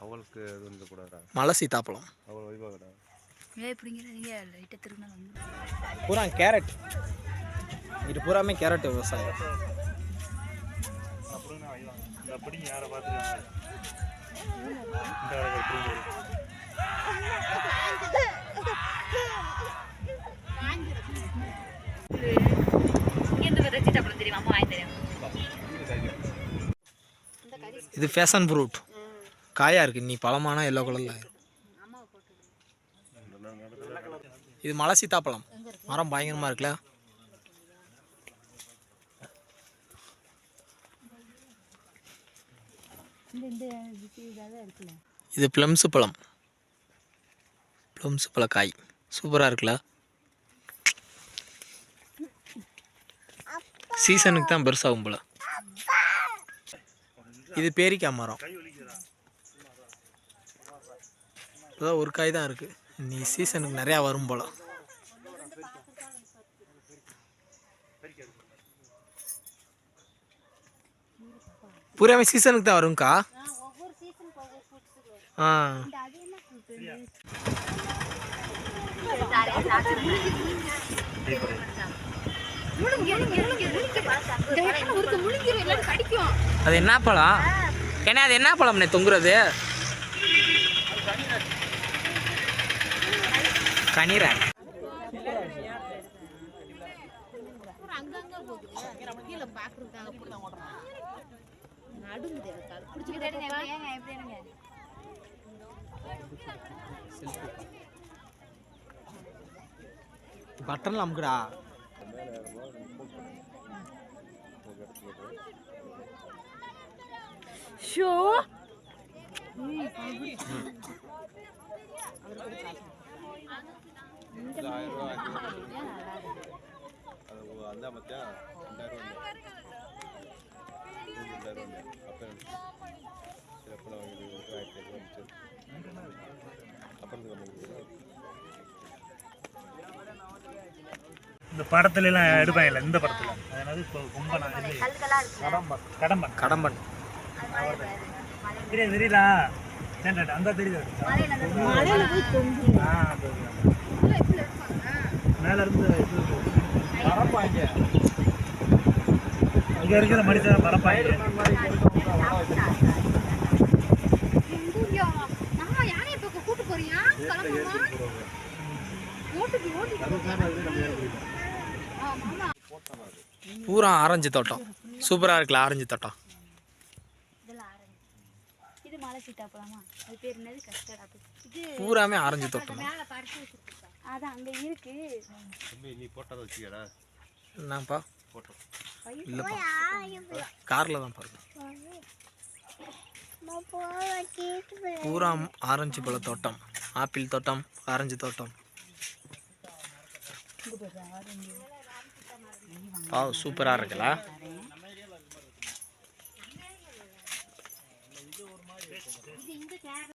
அவளுக்கு அது வந்து கூடாதா? மலை சீத்தாப்பழம். அவள் வைபாகடா. பூரா கேரட். இது பூராமே கேரட் விவசாயம். இது ஃபேஷன் ஃப்ரூட். காயா இருக்கு, நீ பழமான எல்லோ கலர்ல ஆயிரும். இது மலை சீத்தாப்பழம். மரம் பயங்கரமா இருக்குல்ல. இது பிளம்ஸ் பழம். பிளம்ஸ் பழ காய் சூப்பரா இருக்குல்ல. சீசனுக்கு தான் பெருசாகும் போல. இது பேரிக்காய் மரம். இப்போதான் ஒரு காய் தான் இருக்கு. நீ சீசனுக்கு நிறையா வரும் போல. பூராமே சீசனுக்கு தான் வரும்க்கா. ஆ அது என்ன பழம்? ஏன்னா அது என்ன பழம்னே தொங்குறது? கனிரா. பட்டன்ல அமுக்குடா. ஷோ இந்த படத்துல எல்லாம் எடுப்பாங்கல்ல, இந்த படத்துல அதாவது கடம்பன் கடம்பன் தெரியலா அந்த தெரியுது. மேல இருந்து பரப்பாங்க, இங்க இருக்கிற மனுஷன் பரப்பாங்க. பூரா ஆரஞ்சு தோட்டம். சூப்பரா இருக்குல்ல ஆரஞ்சு தோட்டம். பூராமே ஆரஞ்சு தோட்டம். என்னப்பா? இல்லப்பா, கார்ல தான் பாருங்க. பூரா ஆரஞ்சு பழ தோட்டம், ஆப்பிள் தோட்டம், ஆரஞ்சு தோட்டம். சூப்பரா இருக்குல்ல.